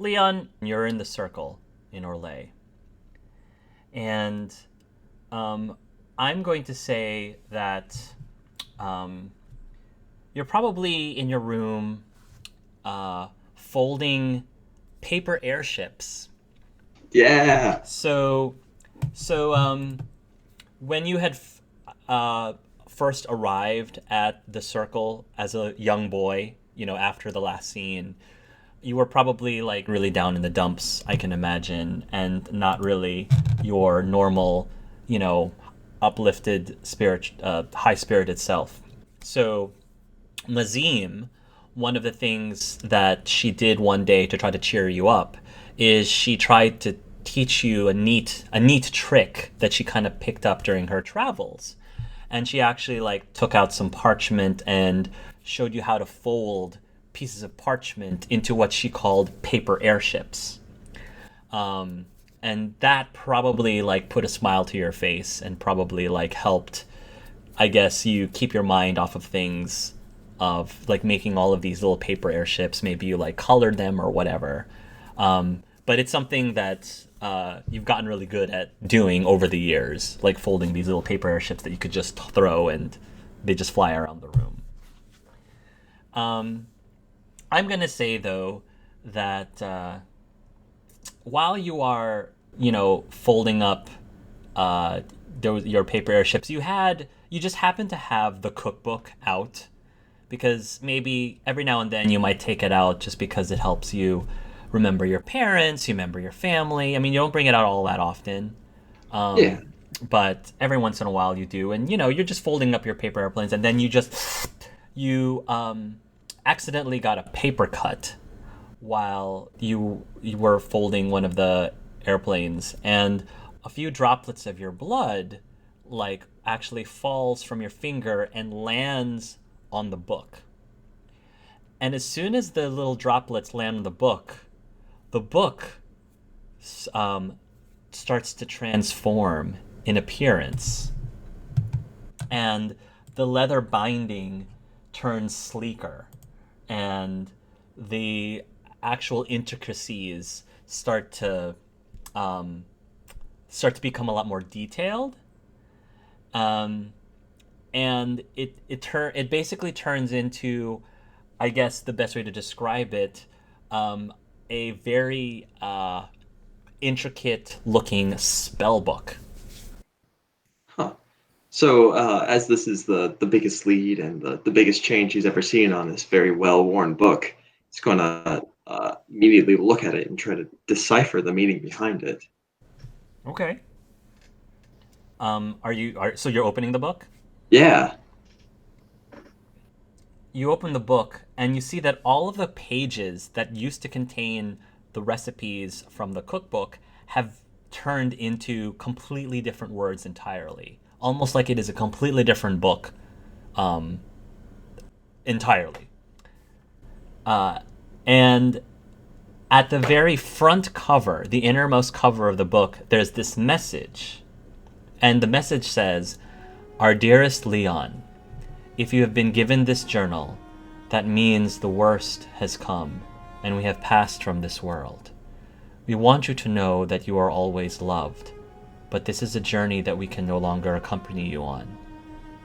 Leon, you're in the circle in Orlais. And I'm going to say that um, you're probably in your room folding paper airships. Yeah. So, so when you had first arrived at the circle as a young boy, after the last scene, you were probably like really down in the dumps, I can imagine, and not really your normal, you know, uplifted spirit, high spirited self. So Mazim, one of the things that she did one day to try to cheer you up is she tried to teach you a neat trick that she kind of picked up during her travels. And she actually like took out some parchment and showed you how to fold pieces of parchment into what she called paper airships. And that probably like put a smile to your face and probably like helped, I guess, you keep your mind off of things of like making all of these little paper airships. Maybe you like colored them or whatever. But it's something that you've gotten really good at doing over the years, like folding these little paper airships that you could just throw and they just fly around the room. I'm gonna say though that while you are, folding up uh, your paper airships, you just happen to have the cookbook out because maybe every now and then you might take it out just because it helps you remember your parents, you remember your family. I mean, you don't bring it out all that often, Yeah. but every once in a while you do, and you're just folding up your paper airplanes, and then you accidentally got a paper cut while you were folding one of the airplanes, and a few droplets of your blood like actually falls from your finger and lands on the book. And as soon as the little droplets land on the book um, starts to transform in appearance, and the leather binding turns sleeker, and the actual intricacies um, start to become a lot more detailed. Um, and it basically turns into, I guess the best way to describe it, um, a very intricate looking spell book. Huh. So, as this is the biggest lead and the biggest change he's ever seen on this very well worn book, he's going to immediately look at it and try to decipher the meaning behind it. Okay. So you're opening the book? Yeah. You open the book and you see that all of the pages that used to contain the recipes from the cookbook have turned into completely different words entirely. Almost like it is a completely different book um, entirely. And at the very front cover, the innermost cover of the book, there's this message. And the message says, "Our dearest Leon, if you have been given this journal, that means the worst has come, and we have passed from this world. We want you to know that you are always loved, but this is a journey that we can no longer accompany you on.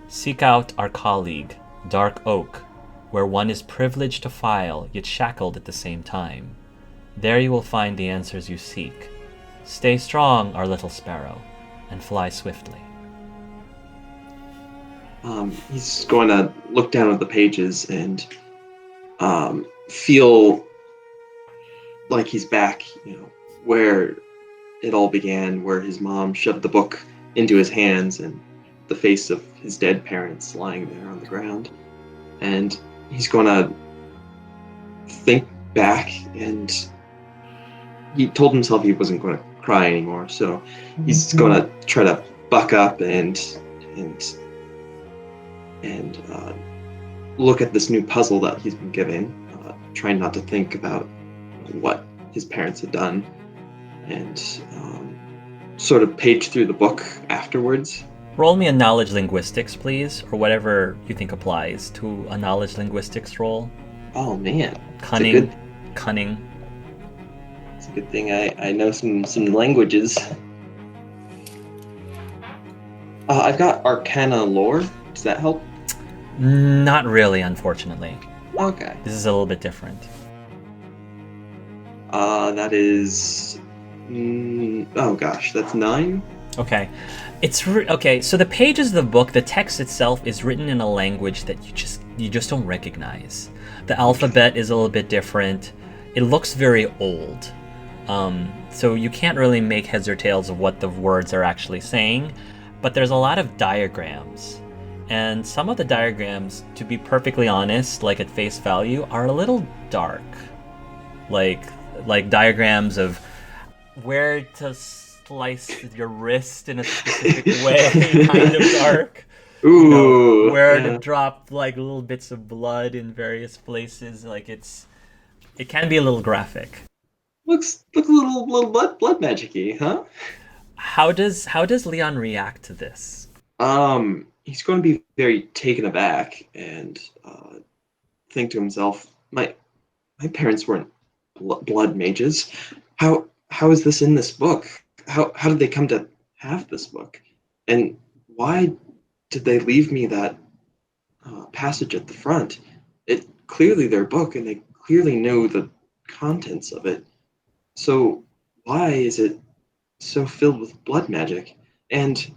Seek out our colleague, Dark Oak, where one is privileged to file, yet shackled at the same time. There you will find the answers you seek. Stay strong, our little sparrow, and fly swiftly." He's going to look down at the pages and feel like he's back, where it all began, where his mom shoved the book into his hands and the face of his dead parents lying there on the ground. And he's going to think back, and he told himself he wasn't going to cry anymore, so he's going to try to buck up and look at this new puzzle that he's been given, trying not to think about what his parents had done, and sort of page through the book afterwards. Roll me a knowledge linguistics, please, or whatever you think applies to a knowledge linguistics roll. Oh man, it's a Cunning. good. Cunning. It's a good thing I know some languages. I've got Arcana lore. Does that help? Not really, unfortunately. Okay. This is a little bit different. That is. Oh gosh, that's 9. Okay. Okay, so the pages of the book, the text itself is written in a language that you just don't recognize. The alphabet is a little bit different. It looks very old. So you can't really make heads or tails of what the words are actually saying, but there's a lot of diagrams. And some of the diagrams, to be perfectly honest, like at face value, are a little dark. Like diagrams of where to slice your wrist in a specific way, kind of dark. Ooh, Where to yeah. drop like little bits of blood in various places. It can be a little graphic. Looks a little blood magic-y, huh? How does Leon react to this? He's going to be very taken aback and think to himself, my parents weren't blood mages. How is this in this book? How did they come to have this book? And why did they leave me that passage at the front? It clearly their book, and they clearly know the contents of it. So why is it so filled with blood magic? And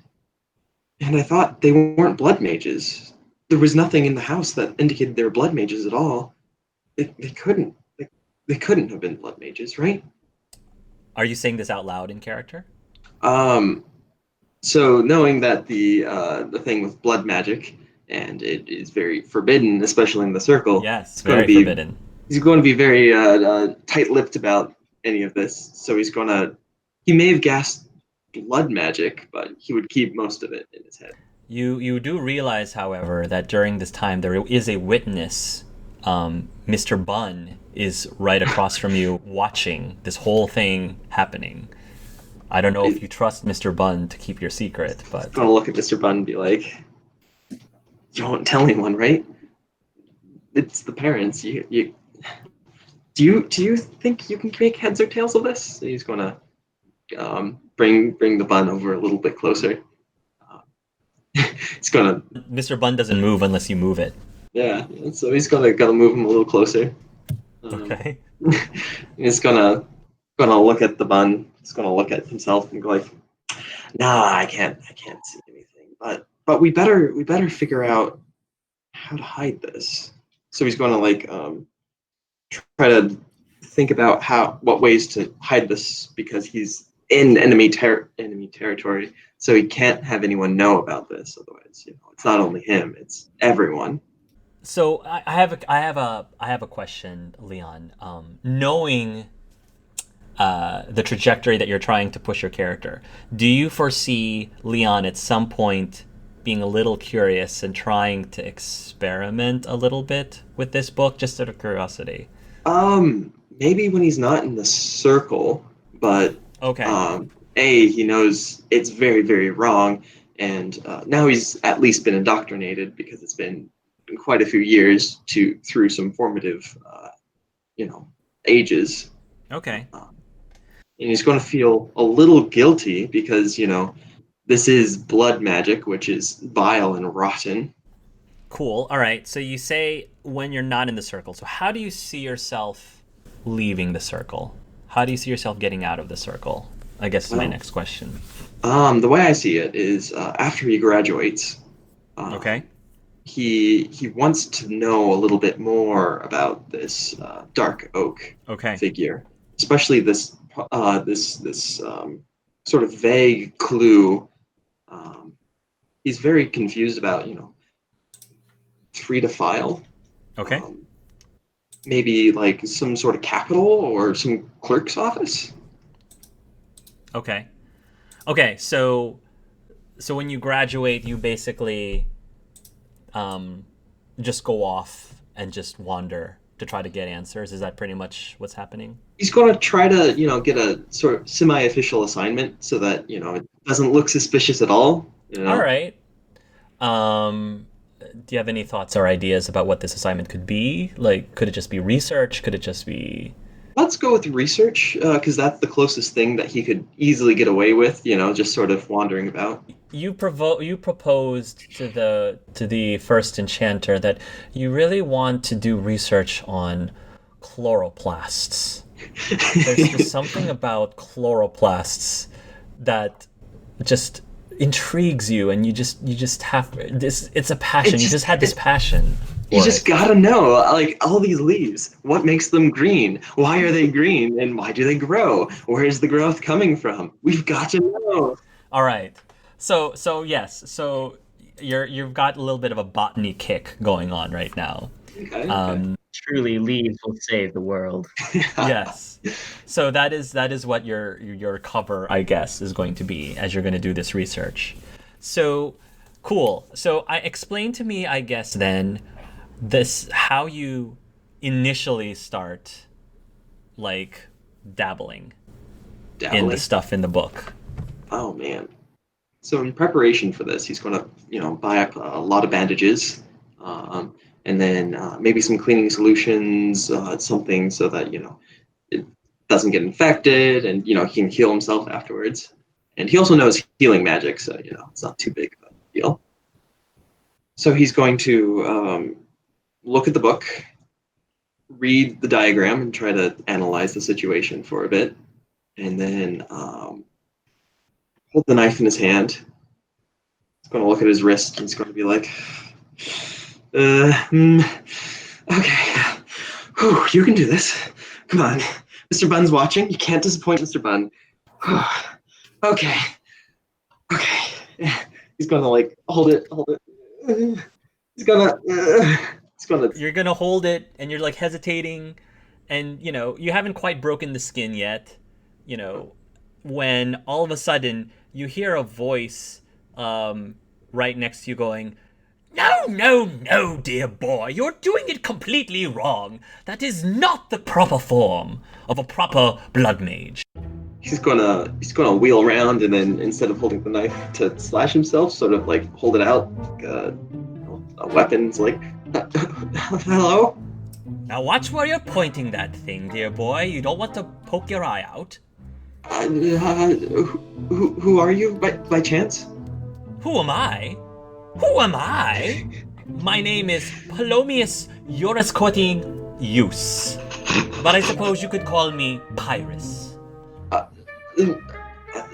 and I thought they weren't blood mages. There was nothing in the house that indicated they were blood mages at all. They couldn't. They couldn't have been blood mages, right? Are you saying this out loud in character? Um, so knowing that the thing with blood magic and it is very forbidden, especially in the circle, Yes, it's going to very be forbidden. he's going to be very tight-lipped about any of this. So he may have gasped blood magic, but he would keep most of it in his head. You do realize, however, that during this time there is a witness. Mr. Bunn is right across from you, watching this whole thing happening. I don't know if you trust Mr. Bunn to keep your secret, but Gonna look at Mr. Bunn and be like, "You won't tell anyone, right? It's the parents. You do you think you can make heads or tails of this?" So he's gonna bring the bun over a little bit closer. Uh, he's gonna Mr. Bunn doesn't move unless you move it. yeah. So he's gonna move him a little closer. Okay. He's gonna look at the bun. He's gonna look at himself and go like, "Nah, I can't see anything. But we better figure out how to hide this." So he's gonna try to think about what ways to hide this because he's in enemy territory, so he can't have anyone know about this. Otherwise, it's not only him; it's everyone. So I have a question, Leon. Knowing the trajectory that you're trying to push your character, do you foresee Leon at some point being a little curious and trying to experiment a little bit with this book, just out of curiosity? Maybe when he's not in the circle, but Okay. he knows it's very, very wrong, and now he's at least been indoctrinated because it's been quite a few years through some formative, you know, ages, Okay. and he's going to feel a little guilty because this is blood magic, which is vile and rotten. Cool. All right. So you say when you're not in the circle. So how do you see yourself leaving the circle? How do you see yourself getting out of the circle? I guess is my Well, next question. the way I see it is after he graduates, Okay. he wants to know a little bit more about this dark oak Okay. figure, especially this sort of vague clue. Um, he's very confused about free to file, Okay. um, maybe like some sort of capital or some clerk's office. Okay. Okay. So when you graduate, you basically um, just go off and just wander to try to get answers. Is that pretty much what's happening? He's going to try to get a sort of semi-official assignment so that it doesn't look suspicious at all. All right. Do you have any thoughts or ideas about what this assignment could be? Like, could it just be research? Could it just be? Let's go with research, because that's the closest thing that he could easily get away with, just sort of wandering about. You proposed to the first enchanter that you really want to do research on chloroplasts. There's something about chloroplasts that just intrigues you, and you just have this. It's a It passion. You just, just had this it, passion you for just it. gotta know, like, all these leaves. What makes them green? Why are they green? And why do they grow? Where is the growth coming from? We've got to know. All right. So yes. So you've got a little bit of a botany kick going on right now. Okay, okay. Um, Truly, leaves will save the world. yes. So that is what your cover, I guess, is going to be as you're going to do this research. So cool. So I explain to me, I guess, then this how you initially start like dabbling in the Dabbling. stuff in the book. Oh man. So in preparation for this, he's going to, buy up a lot of bandages, and then maybe some cleaning solutions, something so that it doesn't get infected, and he can heal himself afterwards. And he also knows healing magic, so it's not too big of a deal. So he's going to look at the book, read the diagram, and try to analyze the situation for a bit, and then hold the knife in his hand. He's going to look at his wrist, and he's going to be like, okay, whew, you can do this. Come on. Mr. Bun's watching. You can't disappoint Mr. Bun. Okay. Okay. He's going to like hold it. He's going to You're gonna hold it, and you're like hesitating, and you haven't quite broken the skin yet. You know, when all of a sudden you hear a voice right next to you going, "No, no, no, dear boy, you're doing it completely wrong. That is not the proper form of a proper blood mage." he's gonna wheel around, and then instead of holding the knife to slash himself, sort of like hold it out like a weapon. It's like, hello. Now watch where you're pointing that thing, dear boy. You don't want to poke your eye out. Who are you by chance? Who am I? Who am I? My name is Palomius Yoriscotin Use. But I suppose you could call me Pyrus.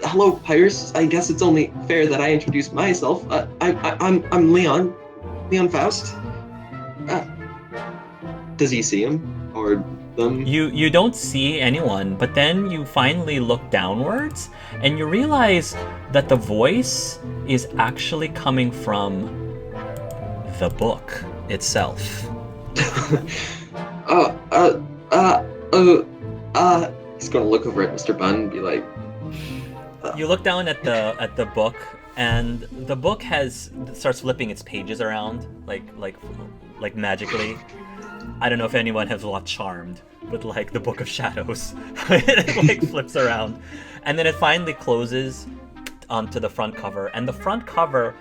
Hello, Pyrus. I guess it's only fair that I introduce myself. I'm Leon Faust. Does he see him or them? You don't see anyone, but then you finally look downwards and you realize that the voice is actually coming from the book itself. He's gonna look over at Mr. Bun and be like, You look down at the book, and the book starts flipping its pages around like magically. I don't know if anyone has watched Charmed, but like the Book of Shadows, it like flips around, and then it finally closes onto the front cover. And the front cover,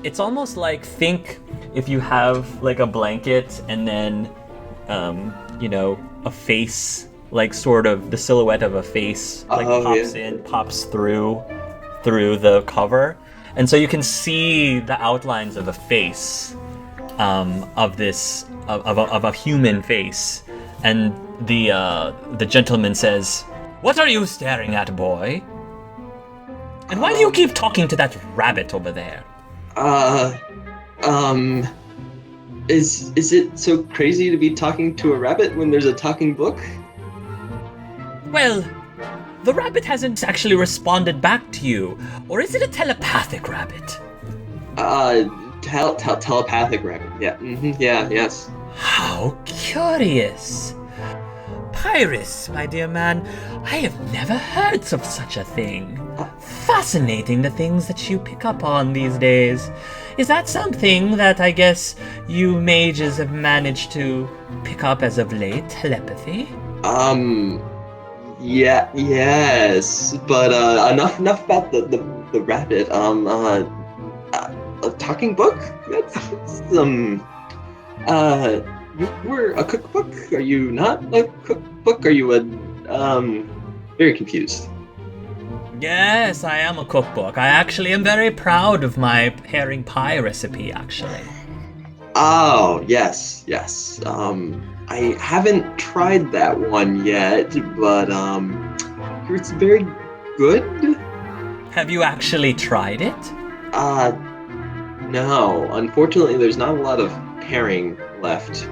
it's almost like, think if you have like a blanket and then a face, like sort of the silhouette of a face like pops through the cover, and so you can see the outlines of a face, of a human face, and the gentleman says, "What are you staring at, boy? And why do you keep talking to that rabbit over there?" Is it so crazy to be talking to a rabbit when there's a talking book? Well, the rabbit hasn't actually responded back to you. Or is it a telepathic rabbit? Telepathic rabbit. Yeah. Yeah. Yes. How curious. Pyrus, my dear man, I have never heard of such a thing. Fascinating, the things that you pick up on these days. Is that something that I guess you mages have managed to pick up as of late? Telepathy? Yeah. Yes. But enough about the rabbit. A talking book? That's you were a cookbook? Are you not a cookbook? Are you a very confused. Yes, I am a cookbook. I actually am very proud of my herring pie recipe, actually. Oh, yes, yes. I haven't tried that one yet, but it's very good. Have you actually tried it? Uh, no. Unfortunately, there's not a lot of herring left.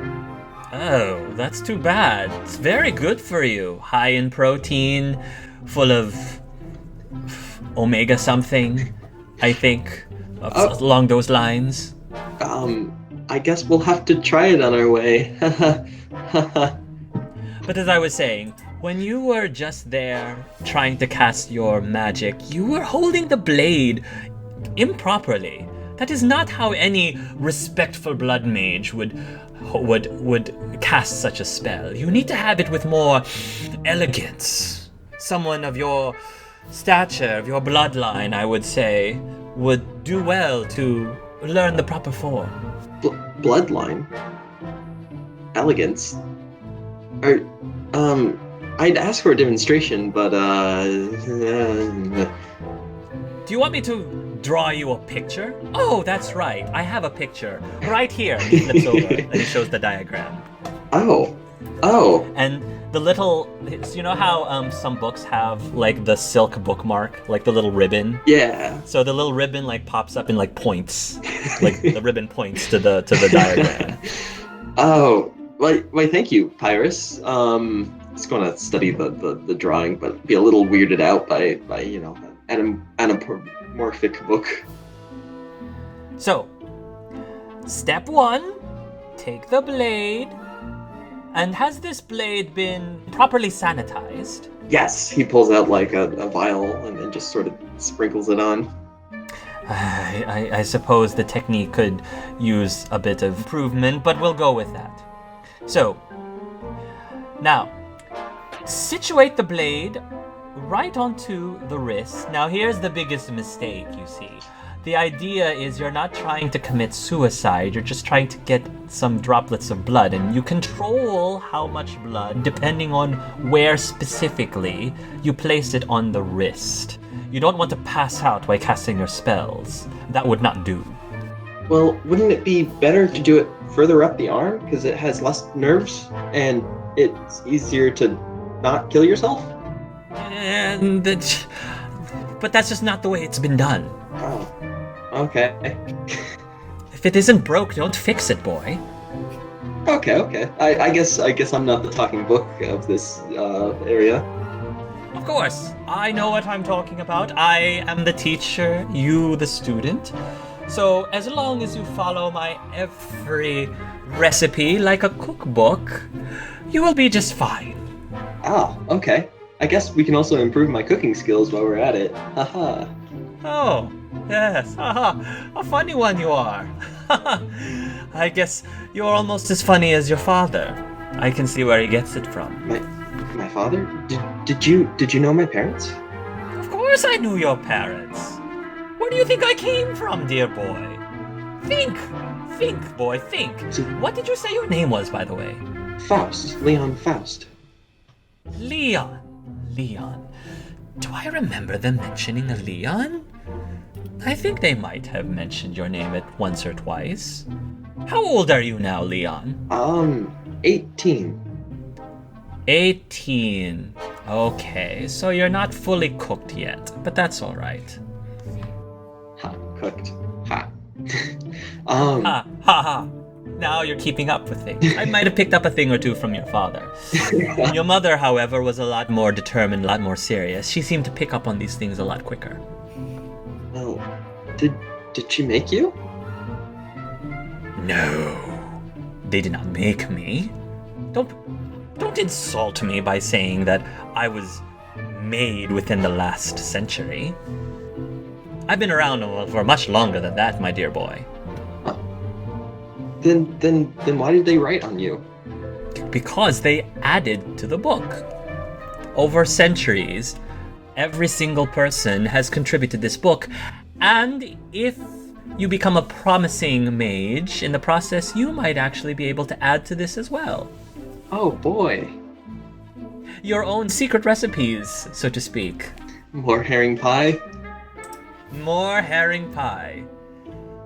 Oh, that's too bad. It's very good for you. High in protein, full of omega something, I think, along those lines. I guess we'll have to try it on our way. But as I was saying, when you were just there trying to cast your magic, you were holding the blade improperly. That is not how any respectful blood mage would cast such a spell. You need to have it with more elegance. Someone of your stature, of your bloodline, I would say, would do well to learn the proper form. Bloodline? Elegance? Or, I'd ask for a demonstration, but, Do you want me to draw you a picture? Oh, that's right. I have a picture right here. And he flips over and he shows the diagram. Oh. And the little, you know how some books have like the silk bookmark, like the little ribbon? Yeah. So the little ribbon like pops up and like points, like the ribbon points to the diagram. Oh, why, thank you, Pyrus. Just gonna study the drawing, but be a little weirded out by anamorphic book. So, step 1, take the blade. And has this blade been properly sanitized? Yes, he pulls out like a vial and then just sort of sprinkles it on. I suppose the technique could use a bit of improvement, but we'll go with that. So, now, situate the blade right onto the wrist. Now, here's the biggest mistake, you see. The idea is you're not trying to commit suicide, you're just trying to get some droplets of blood, and you control how much blood depending on where specifically you place it on the wrist. You don't want to pass out while casting your spells. That would not do. Well, wouldn't it be better to do it further up the arm because it has less nerves and it's easier to not kill yourself? But that's just not the way it's been done. Oh. Okay. If it isn't broke, don't fix it, boy. Okay. I guess I'm not the talking book of this area. Of course, I know what I'm talking about. I am the teacher, you the student. So as long as you follow my every recipe like a cookbook, you will be just fine. Ah, okay. I guess we can also improve my cooking skills while we're at it. Haha. Oh, yes. Haha. A funny one you are. I guess you're almost as funny as your father. I can see where he gets it from. My father? Did you know my parents? Of course I knew your parents. Where do you think I came from, dear boy? Think, boy, think. What did you say your name was, by the way? Faust. Leon Faust. Leon. Do I remember them mentioning a Leon? I think they might have mentioned your name at once or twice. How old are you now, Leon? 18. 18. Okay, so you're not fully cooked yet, but that's all right. Ha, cooked. Ha. Ha. Now you're keeping up with things. I might have picked up a thing or two from your father. Your mother, however, was a lot more determined, a lot more serious. She seemed to pick up on these things a lot quicker. Well, did she make you? No, they did not make me. Don't insult me by saying that I was made within the last century. I've been around for much longer than that, my dear boy. Then why did they write on you? Because they added to the book. Over centuries, every single person has contributed this book, and if you become a promising mage, in the process, you might actually be able to add to this as well. Oh boy. Your own secret recipes, so to speak. More herring pie? More herring pie.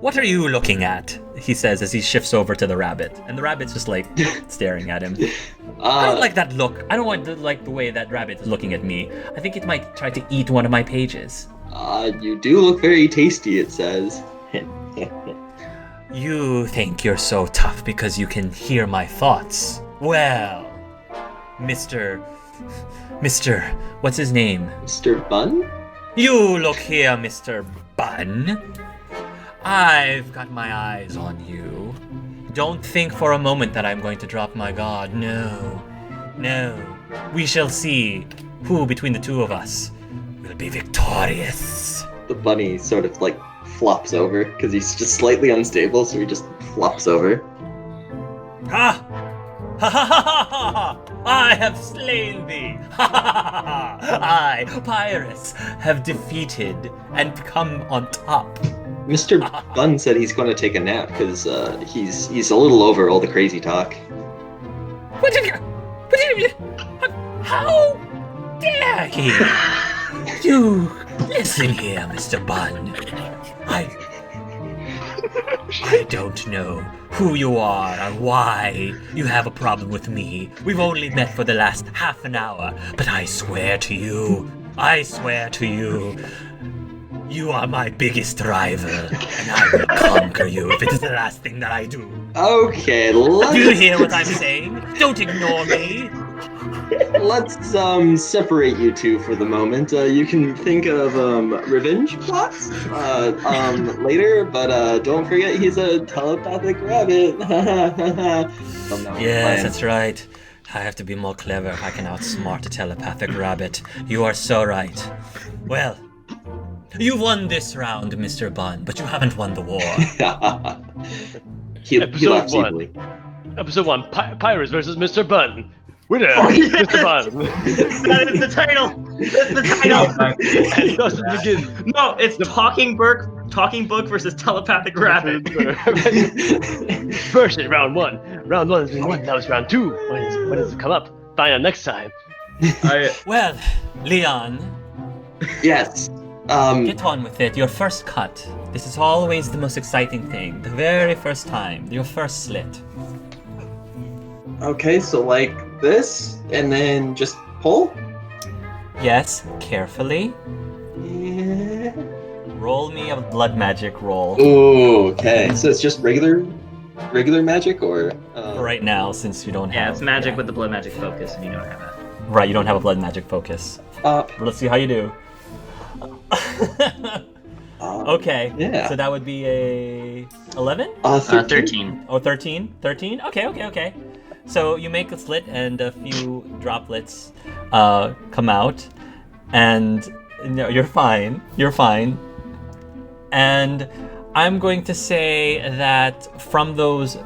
What are you looking at? He says as he shifts over to the rabbit. And the rabbit's just like staring at him. I don't like that look. I don't like the way that rabbit is looking at me. I think it might try to eat one of my pages. You do look very tasty, it says. You think you're so tough because you can hear my thoughts. Well, Mr. What's his name? Mr. Bun? You look here, Mr. Bun. I've got my eyes on you. Don't think for a moment that I'm going to drop my guard. No. We shall see who between the two of us will be victorious. The bunny sort of like flops over because he's just slightly unstable, so he just flops over. Ha! Ha ha ha ha ha! I have slain thee! Ha ha ha ha! I, Pyrus, have defeated and come on top. Mr. Bun said he's going to take a nap because he's a little over all the crazy talk. How dare he? You listen here, Mr. Bun. I don't know who you are or why you have a problem with me. We've only met for the last half an hour, but I swear to you, you are my biggest rival, and I will conquer you if it is the last thing that I do. Okay, Do you hear what I'm saying? Don't ignore me. let's separate you two for the moment. You can think of revenge plots later, but don't forget he's a telepathic rabbit. Yes, that's right. I have to be more clever if I can outsmart a telepathic rabbit. You are so right. Well, you've won this round, Mr. Bun, but you haven't won the war. he Episode laughs 1. evilly. Episode 1, Pyrus versus Mr. Bun. Winner, Mr. Bun. That is the title. That's the title. And thus it begins. No, it's Talking Book versus Telepathic Rabbit. First in round 1. Round 1 has been won. Now it's round 2. When does it come up? Find out next time. Well, Leon, Yes. get on with it. Your first cut. This is always the most exciting thing. The very first time. Your first slit. Okay, so like this, and then just pull? Yes, carefully. Yeah. Roll me a blood magic roll. Ooh, okay. So it's just regular magic, or? Right now, since you don't have... Yeah, it's magic with the blood magic focus, and you don't have that. Right, you don't have a blood magic focus. Let's see how you do. Okay, yeah. so that would be a 11? 13. Oh, 13? 13? Okay. So you make a slit and a few droplets come out, and no, you're fine. And I'm going to say that from those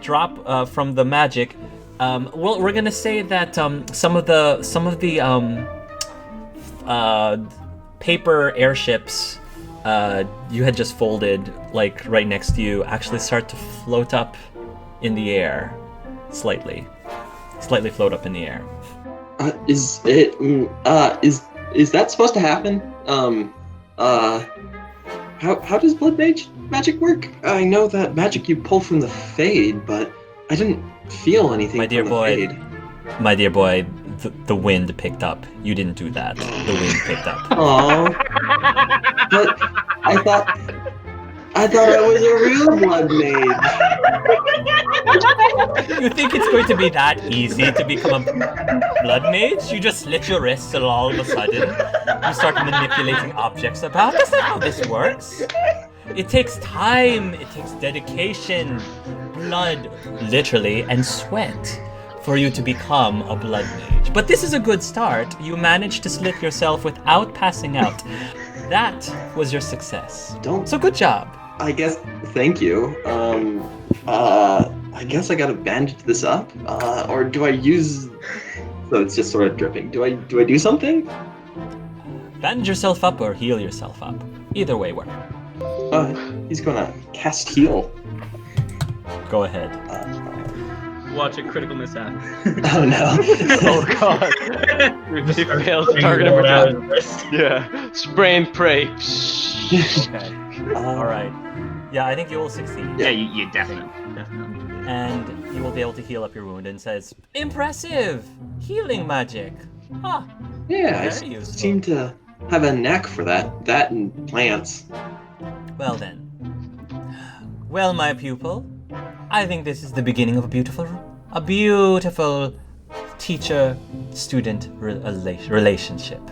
from the magic, well, we're gonna say that some of the paper airships you had just folded, like right next to you, actually start to float up in the air, slightly float up in the air. Is that supposed to happen? How does blood magic work? I know that magic you pull from the Fade, but I didn't feel anything. My dear from boy. the Fade. My dear boy, the wind picked up. You didn't do that. The wind picked up. Aww. But I thought I was a real blood mage. You think it's going to be that easy to become a blood mage? You just slit your wrists and all of a sudden you start manipulating objects about? That's not how this works. It takes time, it takes dedication, blood, literally, and sweat for you to become a blood mage. But this is a good start. You managed to slit yourself without passing out. That was your success. So good job. I guess. Thank you. I guess I gotta bandage this up, or do I use? So it's just sort of dripping. Do I do something? Bandage yourself up or heal yourself up. Either way works. He's gonna cast heal. Go ahead. Watch a critical mishap. Oh no. Oh god. He fails target number 10. Yeah. Spray and pray. Okay. All right. Yeah, I think you will succeed. Yeah, you definitely. And you will be able to heal up your wound and says, "Impressive! Healing magic! Huh. Yeah, I Very useful. seem to have a knack for that. That and plants. Well then. Well, my pupil, I think this is the beginning of a beautiful teacher-student relationship.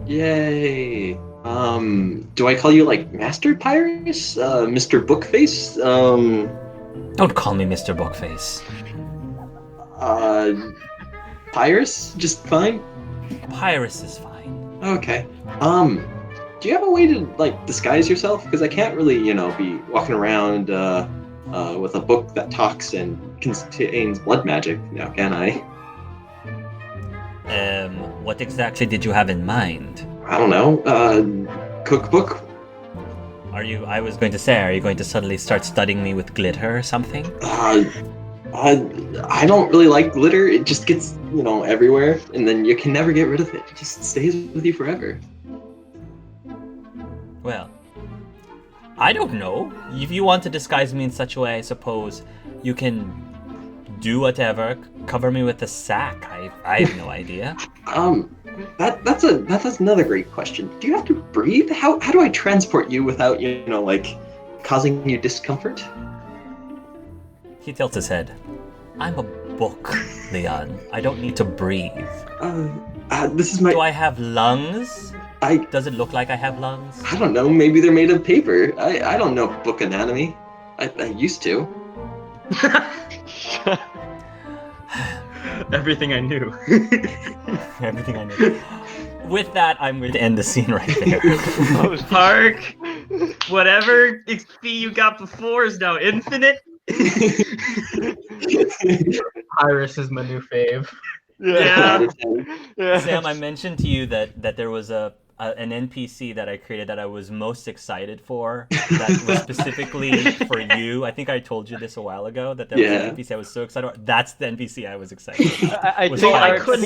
Yay. Do I call you like Master Pyrus? Mr. Bookface? Don't call me Mr. Bookface. Pyrus? Just fine? Pyrus is fine. Okay. Do you have a way to like disguise yourself? Because I can't really, be walking around with a book that talks and contains blood magic now, can I? What exactly did you have in mind? I don't know. Cookbook? Are you going to suddenly start studying me with glitter or something? I don't really like glitter. It just gets, everywhere, and then you can never get rid of it. It just stays with you forever. Well, I don't know. If you want to disguise me in such a way, I suppose you can do whatever. Cover me with a sack. I have no idea. That's another great question. Do you have to breathe? How do I transport you without, causing you discomfort? He tilts his head. I'm a book, Leon. I don't need to breathe. This is my... Do I have lungs? Does it look like I have lungs? I don't know. Maybe they're made of paper. I don't know book anatomy. I used to. Everything I knew. Everything I knew. With that, I'm going to end the scene right there. Park, whatever XP you got before is now infinite. Pyrus is my new fave. Yeah. Sam, I mentioned to you that there was an NPC that I created that I was most excited for. That was specifically for you. I think I told you this a while ago that there was an NPC I was so excited about. That's the NPC I was excited about. I think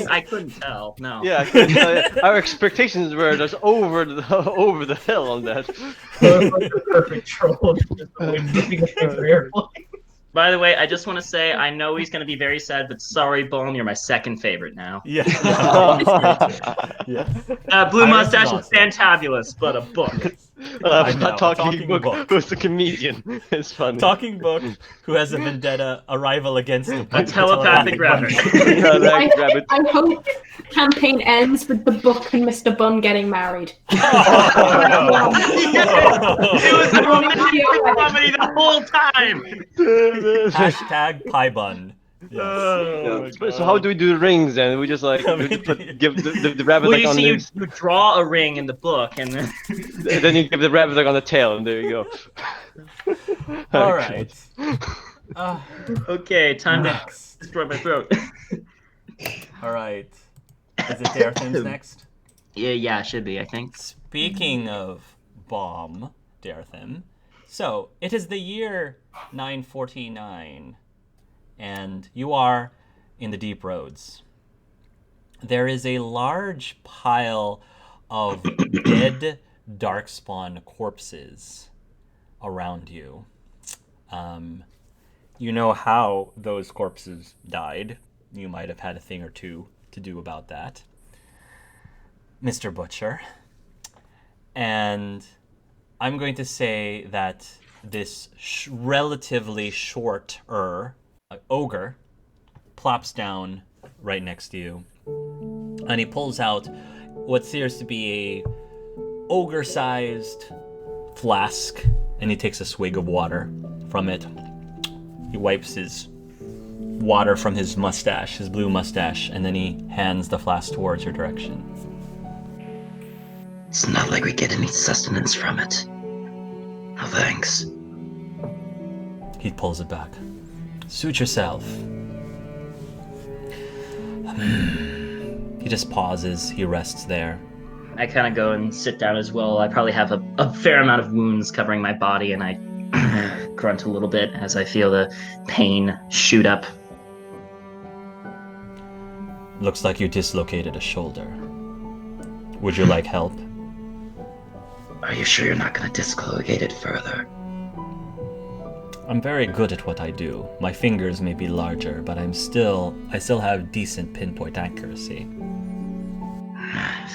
I couldn't tell. No. Yeah, I couldn't tell you. Our expectations were just over the hill on that. Perfect troll. By the way, I just want to say I know he's going to be very sad, but sorry, Bone, you're my second favorite now. Yeah. Blue Pyrus Mustache is is fantabulous, but a book. Talking book who's the comedian. It's funny. Talking book who has a vendetta, a rival against A telepathic rabbit. I hope campaign ends with the book and Mr. Bun getting married. It was a romantic comedy the whole time. Hashtag pie bun. Yes. So how do we do the rings then? We just give the rabbit Well, you on see, the... you draw a ring in the book, and then then you give the rabbit on the tail, and there you go. All right. okay, time to Next. destroy my throat. All right. Is it Dartham's next? Yeah, it should be. I think. Speaking of bomb, Dartham. So it is the year 949. And you are in the deep roads. There is a large pile of dead darkspawn corpses around you. You know how those corpses died. You might have had a thing or two to do about that, Mr. Butcher. And I'm going to say that this relatively shorter ogre plops down right next to you, and he pulls out what seems to be a ogre-sized flask, and he takes a swig of water from it. He wipes his water from his mustache, his blue mustache, and then he hands the flask towards your direction. It's not like we get any sustenance from it. No thanks. He pulls it back. Suit yourself. He just pauses. He rests there. I kind of go and sit down as well. I probably have a fair amount of wounds covering my body, and I grunt a little bit as I feel the pain shoot up. Looks like you dislocated a shoulder. Would you like help? Are you sure you're not going to dislocate it further? I'm very good at what I do. My fingers may be larger, but I still have decent pinpoint accuracy.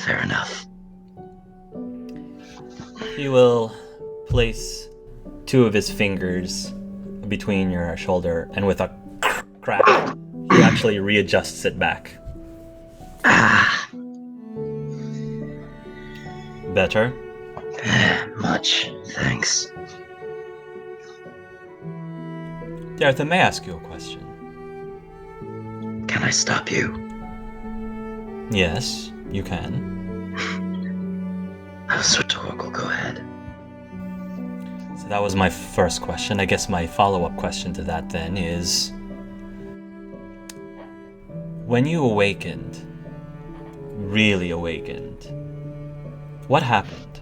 Fair enough. He will place 2 of his fingers between your shoulder, and with a crack, he actually readjusts it back. Better? Much, thanks. Dartha, may I ask you a question? Can I stop you? Yes, you can. That was rhetorical, go ahead. So that was my first question. I guess my follow-up question to that then is, when you awakened, really awakened, what happened?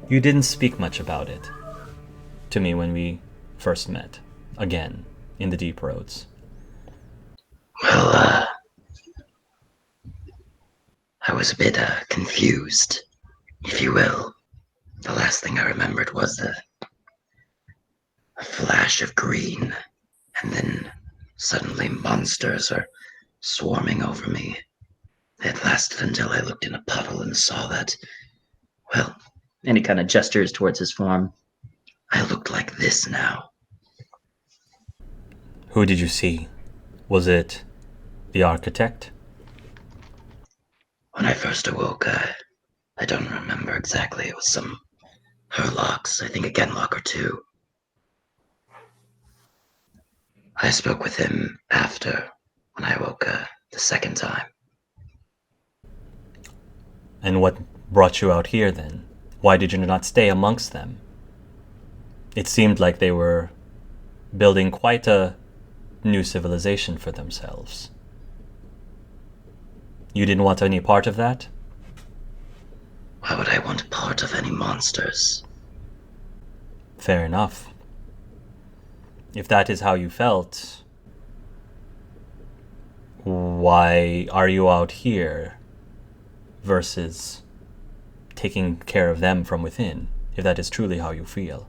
You didn't speak much about it to me when we first met, again, in the Deep Roads. Well, I was a bit confused, if you will. The last thing I remembered was a flash of green, and then suddenly monsters are swarming over me. It lasted until I looked in a puddle and saw that, well, And he kind of gestures towards his form. I looked like this now. Who did you see? Was it the architect? When I first awoke, I don't remember exactly. It was some Herlocks, I think a Genlock or 2. I spoke with him after, when I woke the second time. And what brought you out here then? Why did you not stay amongst them? It seemed like they were building quite a new civilization for themselves. You didn't want any part of that? Why would I want part of any monsters? Fair enough. If that is how you felt, why are you out here versus taking care of them from within, if that is truly how you feel?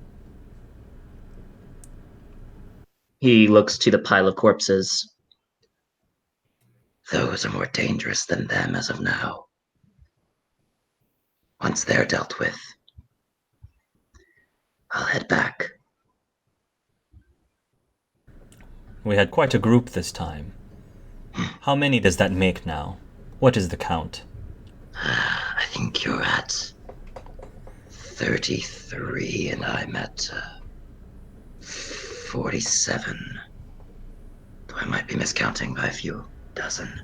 He looks to the pile of corpses. Those are more dangerous than them as of now. Once they're dealt with, I'll head back. We had quite a group this time. How many does that make now? What is the count? I think you're at 33 and I'm at 47. Though I might be miscounting by a few dozen.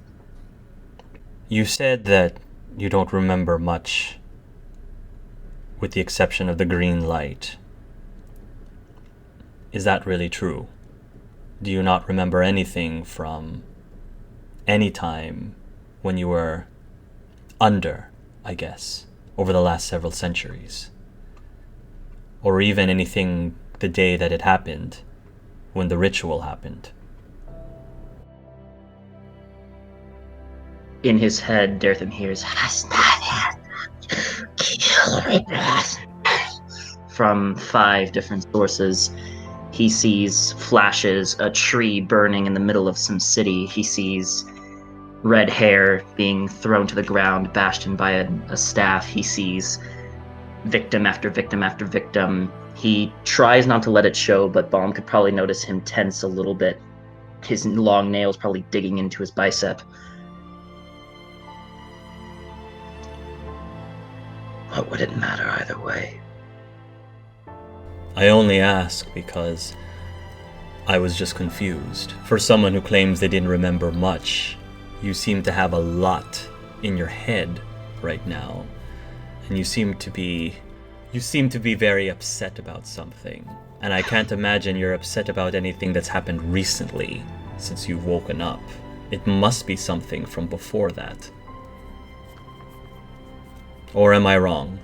You said that you don't remember much, with the exception of the green light. Is that really true? Do you not remember anything from any time when you were under, I guess, over the last several centuries? Or even anything the day that it happened, when the ritual happened? In his head, Dartham hears from 5 different sources. He sees flashes, a tree burning in the middle of some city. He sees red hair being thrown to the ground, bashed in by a staff. He sees victim after victim after victim. He tries not to let it show, but Balm could probably notice him tense a little bit. His long nails probably digging into his bicep. What would it matter either way? I only ask because I was just confused. For someone who claims they didn't remember much, you seem to have a lot in your head right now. And you seem to be very upset about something. And I can't imagine you're upset about anything that's happened recently since you've woken up. It must be something from before that. Or am I wrong?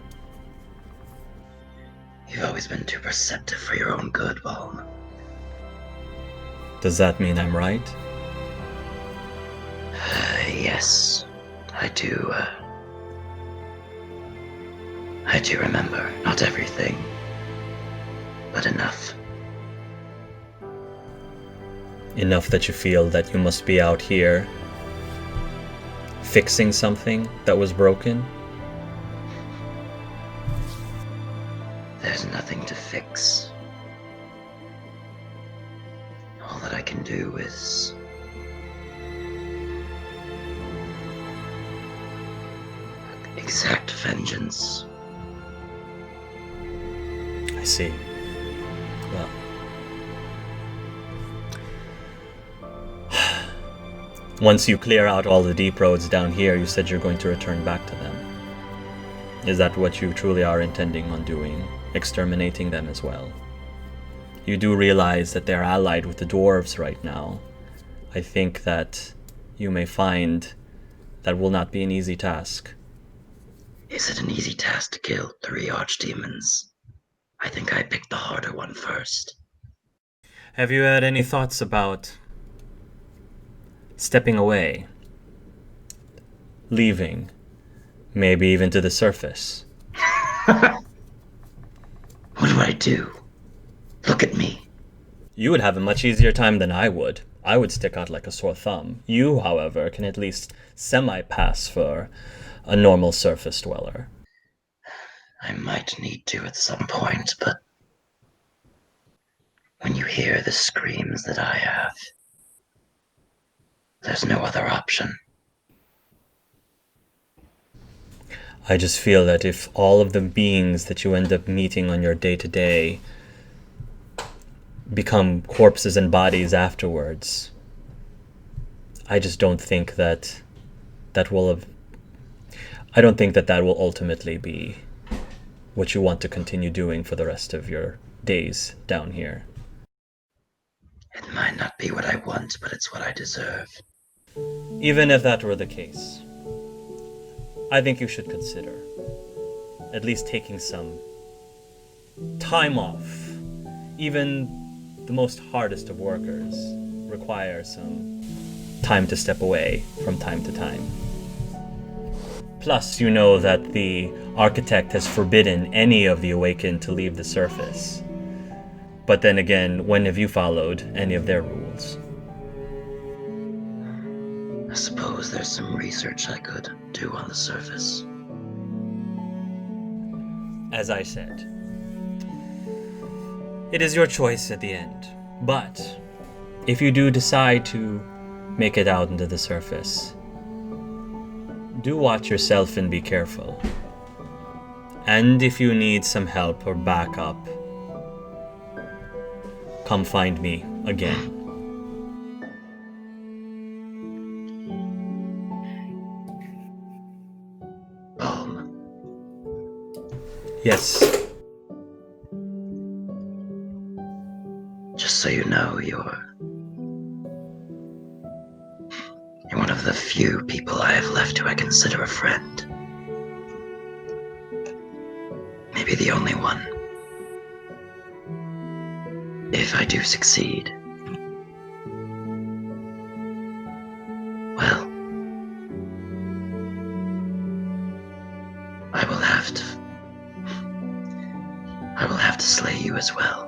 You've always been too perceptive for your own good, Balm. Does that mean I'm right? Yes, I do. I do remember. Not everything, but enough. Enough that you feel that you must be out here fixing something that was broken? There's nothing to fix. All that I can do is exact vengeance. I see. Well. Once you clear out all the deep roads down here, you said you're going to return back to them. Is that what you truly are intending on doing? Exterminating them as well? You do realize that they're allied with the dwarves right now. I think that you may find that will not be an easy task. Is it an easy task to kill 3 archdemons? I think I picked the harder one first. Have you had any thoughts about stepping away? Leaving? Maybe even to the surface? What do I do? Look at me. You would have a much easier time than I would. I would stick out like a sore thumb. You, however, can at least semi-pass for a normal surface dweller. I might need to at some point, but when you hear the screams that I have, there's no other option. I just feel that if all of the beings that you end up meeting on your day-to-day become corpses and bodies afterwards, I just don't think that will ultimately be what you want to continue doing for the rest of your days down here. It might not be what I want, but it's what I deserve. Even if that were the case, I think you should consider at least taking some time off. Even the most hardest of workers require some time to step away from time to time. Plus, you know that the architect has forbidden any of the awakened to leave the surface. But then again, when have you followed any of their rules? I suppose there's some research I could do on the surface. As I said, it is your choice at the end. But if you do decide to make it out into the surface, do watch yourself and be careful. And if you need some help or backup, come find me again. Yes. Just so you know, you're one of the few people I have left who I consider a friend. Maybe the only one. If I do succeed, well, I will have to slay you as well.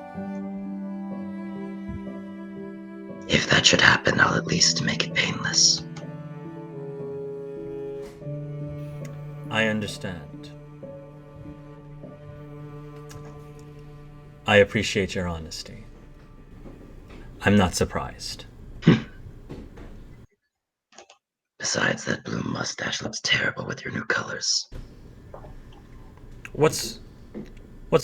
If that should happen, I'll at least make it painless. I understand. I appreciate your honesty. I'm not surprised. Besides, that blue mustache looks terrible with your new colors. What's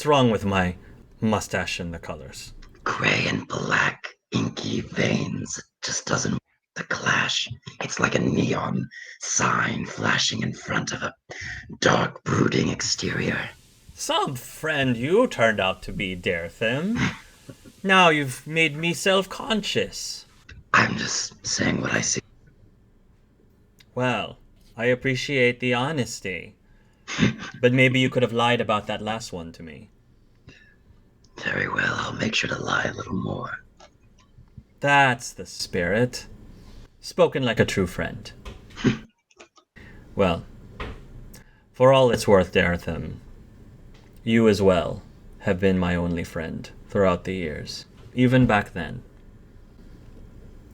wrong with my mustache and the colors? Gray and black, inky veins. It just doesn't the clash. It's like a neon sign flashing in front of a dark, brooding exterior. Some friend you turned out to be, Darethim. Now you've made me self-conscious. I'm just saying what I see. Well, I appreciate the honesty. But maybe you could have lied about that last one to me. Very well, I'll make sure to lie a little more. That's the spirit. Spoken like a true friend. Well, for all it's worth, Dartham, you as well have been my only friend throughout the years. Even back then.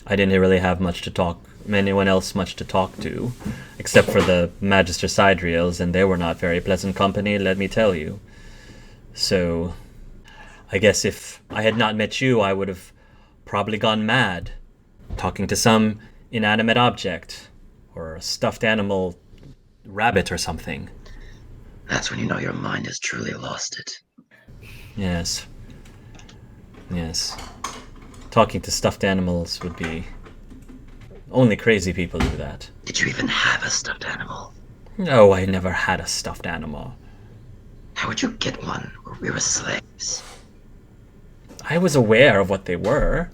I didn't really have anyone else much to talk to, except for the Magister Sidriels, and they were not very pleasant company, let me tell you. So, I guess if I had not met you, I would have probably gone mad, talking to some inanimate object, or a stuffed animal rabbit or something. That's when you know your mind has truly lost it. Yes. Talking to stuffed animals would be... Only crazy people do that. Did you even have a stuffed animal? No, I never had a stuffed animal. How would you get one where we were slaves? I was aware of what they were.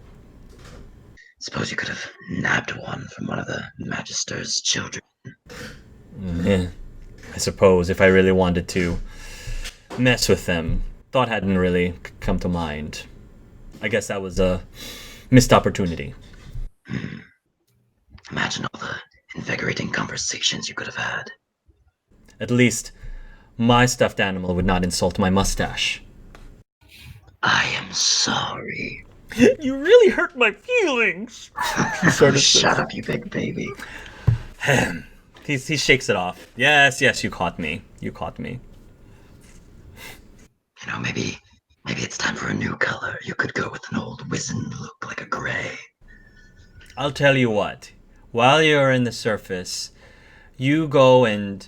Suppose you could have nabbed one from one of the Magister's children. I suppose if I really wanted to mess with them. Thought hadn't really come to mind. I guess that was a missed opportunity. Imagine all the invigorating conversations you could have had. At least my stuffed animal would not insult my mustache. I am sorry. You really hurt my feelings. Shut up, you big baby. He shakes it off. Yes, you caught me. You caught me. You know, maybe it's time for a new color. You could go with an old wizened look like a gray. I'll tell you what. While you're in the surface, you go and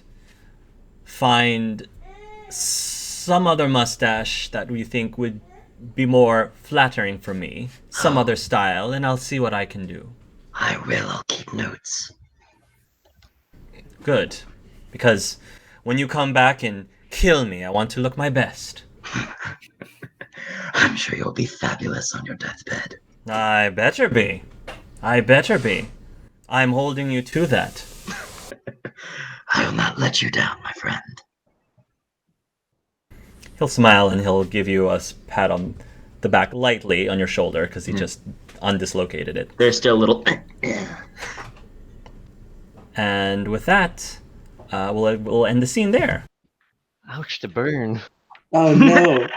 find some other mustache that you think would be more flattering for me. Some other style, and I'll see what I can do. I will. I'll keep notes. Good. Because when you come back and kill me, I want to look my best. I'm sure you'll be fabulous on your deathbed. I better be. I'm holding you to that. I will not let you down, my friend. He'll smile and he'll give you a pat on the back lightly on your shoulder because he just undislocated it. There's still a little... And with that, we'll end the scene there. Ouch, the burn. Oh no!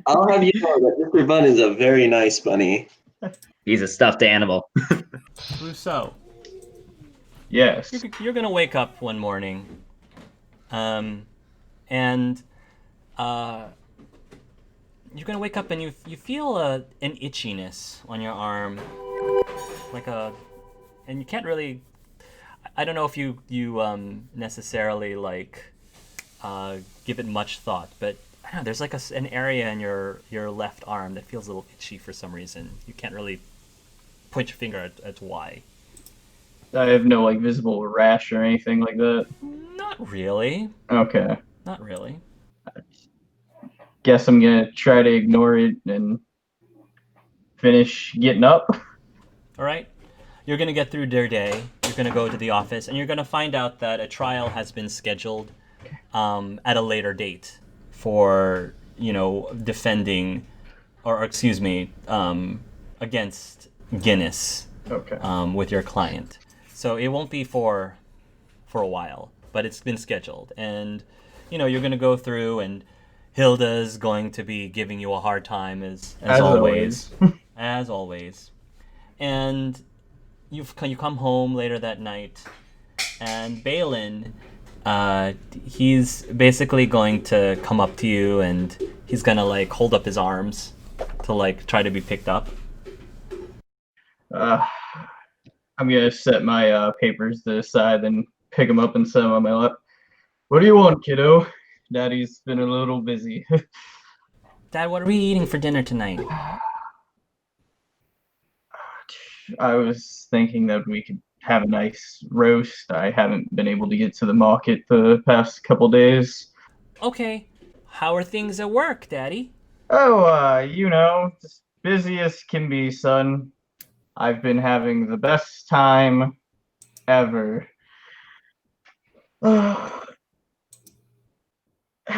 I'll have you know that Mr. Bun is a very nice bunny. He's a stuffed animal. Rousseau, Yes. you're gonna wake up one morning, and you're gonna wake up and you feel an itchiness on your arm, and you can't really. I don't know if you necessarily give it much thought, but I don't know, there's like an area in your left arm that feels a little itchy for some reason. You can't really point your finger at why. I have no visible rash or anything like that. Not really. Okay. Not really. Guess I'm gonna try to ignore it and finish getting up. All right. You're going to get through your day. You're going to go to the office, and you're going to find out that a trial has been scheduled at a later date for, defending, or excuse me, against Guinness with your client. So it won't be for a while, but it's been scheduled. And, you're going to go through, and Hilda's going to be giving you a hard time as always. As always. And you come home later that night, and Balin, he's basically going to come up to you, and he's gonna hold up his arms to try to be picked up. I'm gonna set my papers to the side and pick them up and set them on my lap. What do you want, kiddo? Daddy's been a little busy. Dad, what are we eating for dinner tonight? I was thinking that we could have a nice roast. I haven't been able to get to the market the past couple days. Okay. How are things at work, Daddy? Oh, just busy as can be, son. I've been having the best time ever.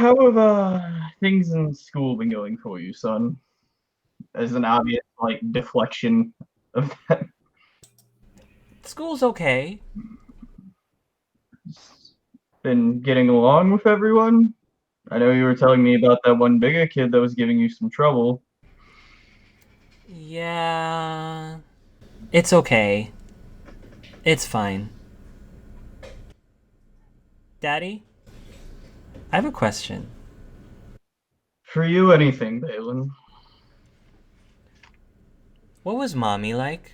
how have things in school been going for you, son? As an obvious deflection of that. School's okay. Been getting along with everyone? I know you were telling me about that one bigger kid that was giving you some trouble. Yeah. It's okay. It's fine. Daddy? I have a question. For you, anything, Balin. What was Mommy like?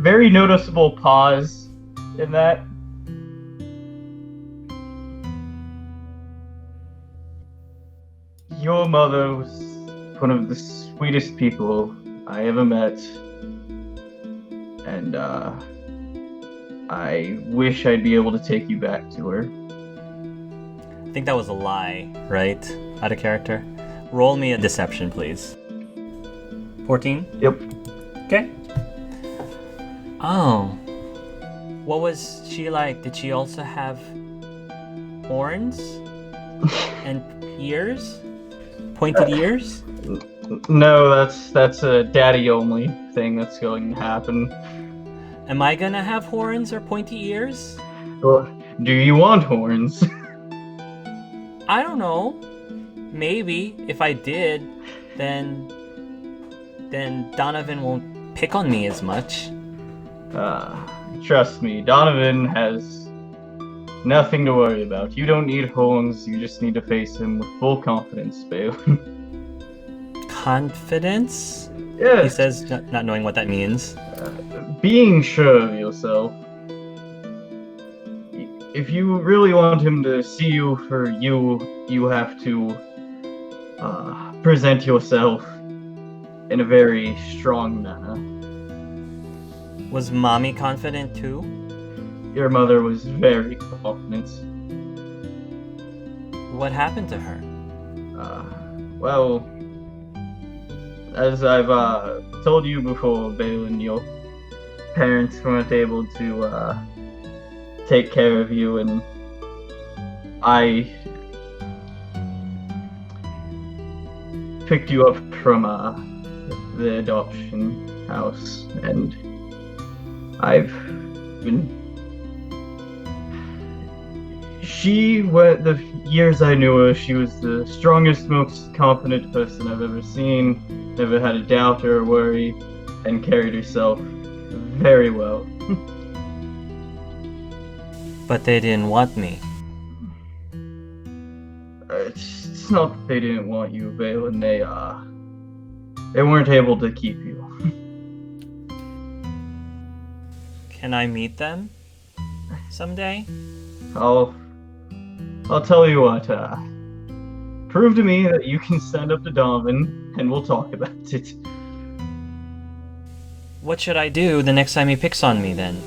Very noticeable pause in that. Your mother was one of the sweetest people I ever met. And, I wish I'd be able to take you back to her. I think that was a lie, right? Out of character. Roll me a deception, please. 14? Yep. Okay. Oh. What was she like? Did she also have horns? And ears? Pointed ears? No, that's a daddy-only thing that's going to happen. Am I gonna have horns or pointy ears? Well, do you want horns? I don't know. Maybe. If I did, then Donovan won't pick on me as much. Trust me, Donovan has nothing to worry about. You don't need horns, you just need to face him with full confidence, Balin. Confidence? Yes. He says, not knowing what that means. Being sure of yourself. If you really want him to see you for you, you have to present yourself in a very strong manner. Was Mommy confident too? Your mother was very confident. What happened to her? Well, as I've told you before, Balin, your parents weren't able to take care of you, and I picked you up from the adoption house, and I've been... the years I knew her, she was the strongest, most confident person I've ever seen, never had a doubt or a worry, and carried herself very well. But they didn't want me. It's not that they didn't want you, Balin, they weren't able to keep you. Can I meet them someday? I'll tell you what, prove to me that you can stand up to Donovan, and we'll talk about it. What should I do the next time he picks on me then?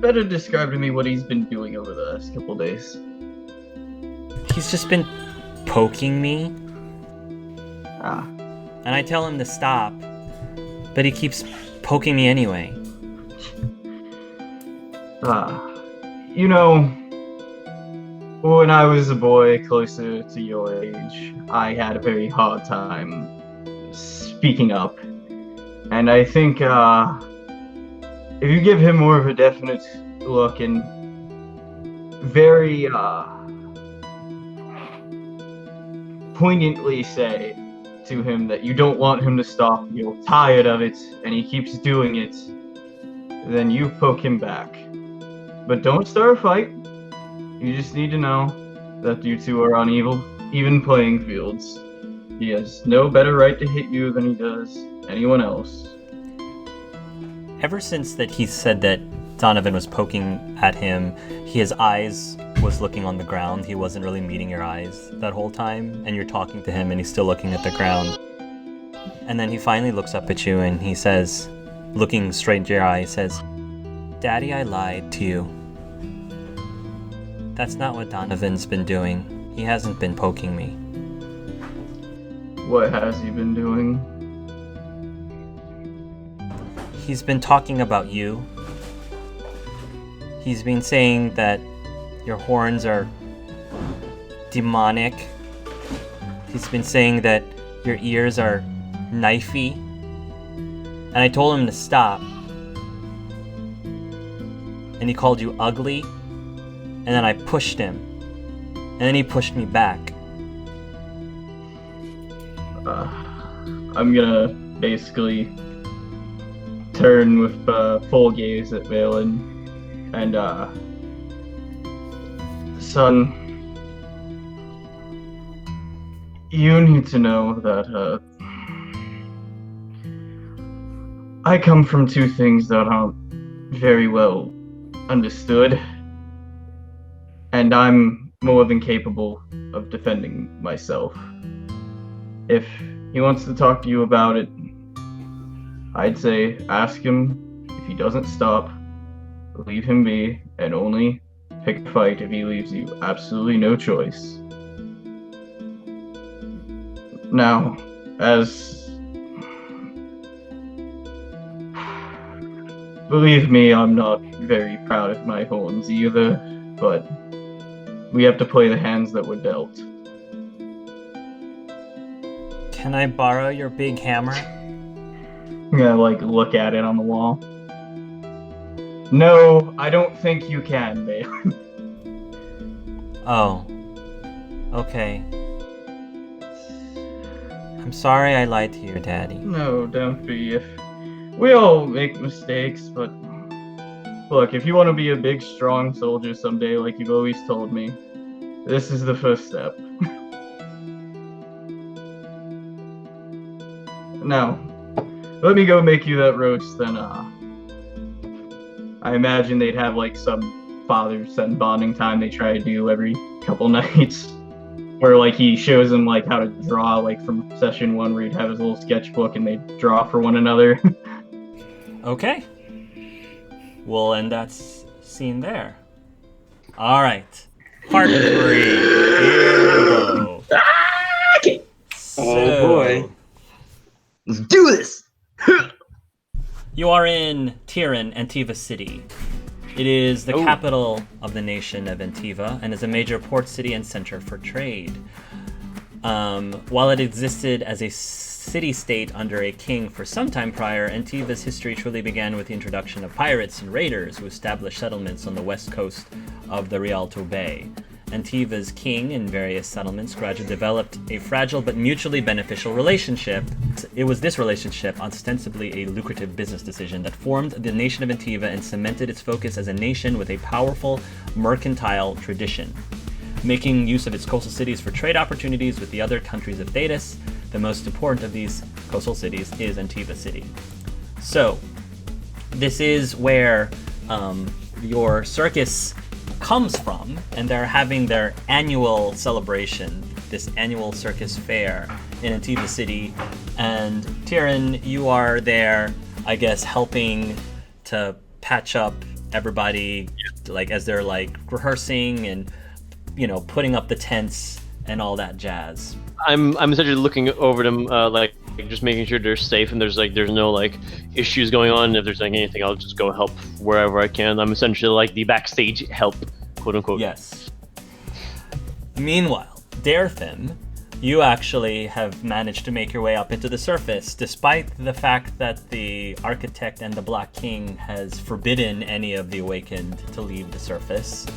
Better describe to me what he's been doing over the last couple days. He's just been poking me. And I tell him to stop, but he keeps poking me anyway. You know, when I was a boy closer to your age, I had a very hard time speaking up. And I think, if you give him more of a definite look and very, poignantly say to him that you don't want him to stop, you're tired of it, and he keeps doing it, then you poke him back. But don't start a fight. You just need to know that you two are on even playing fields. He has no better right to hit you than he does anyone else. Ever since that he said that Donovan was poking at him, his eyes was looking on the ground. He wasn't really meeting your eyes that whole time, and you're talking to him and he's still looking at the ground. And then he finally looks up at you and he says, looking straight into your eye, he says, "Daddy, I lied to you. That's not what Donovan's been doing. He hasn't been poking me." What has he been doing? He's been talking about you. He's been saying that your horns are demonic. He's been saying that your ears are knifey. And I told him to stop. And he called you ugly. And then I pushed him. And then he pushed me back. I'm gonna basically turn with full gaze at Valen. And, son, you need to know that, I come from two things that aren't very well understood, and I'm more than capable of defending myself. If he wants to talk to you about it, I'd say ask him. If he doesn't stop, leave him be, and only pick a fight if he leaves you absolutely no choice. Now, believe me, I'm not very proud of my horns either, but we have to play the hands that were dealt. Can I borrow your big hammer? I'm gonna, look at it on the wall. No, I don't think you can, man. Oh. Okay. I'm sorry I lied to your daddy. No, don't be. We all make mistakes, but look, if you want to be a big, strong soldier someday, like you've always told me, this is the first step. Now, let me go make you that roast, then, I imagine they'd have, some father-son bonding time they try to do every couple nights, where, he shows them, how to draw, from session 1, where he'd have his little sketchbook and they'd draw for one another. Okay. We'll end that scene there. Alright. Part 3. Here we go. Okay. Oh boy. Let's do this! You are in Tiran, Antiva City. It is the capital of the nation of Antiva and is a major port city and center for trade. While it existed as a city-state under a king for some time prior, Antiva's history truly began with the introduction of pirates and raiders who established settlements on the west coast of the Rialto Bay. Antiva's king and various settlements gradually developed a fragile but mutually beneficial relationship. It was this relationship, ostensibly a lucrative business decision, that formed the nation of Antiva and cemented its focus as a nation with a powerful mercantile tradition. Making use of its coastal cities for trade opportunities with the other countries of Thetis, the most important of these coastal cities is Antiva City. So, this is where your circus comes from, and they're having their annual celebration, this annual circus fair in Antiva City. And Tyrion, you are there, I guess, helping to patch up everybody, as they're rehearsing and putting up the tents and all that jazz. I'm essentially looking over them, just making sure they're safe and there's no issues going on. If there's anything, I'll just go help wherever I can. I'm essentially the backstage help, quote unquote. Yes. Meanwhile, Darethim, you actually have managed to make your way up into the surface, despite the fact that the architect and the Black King has forbidden any of the awakened to leave the surface,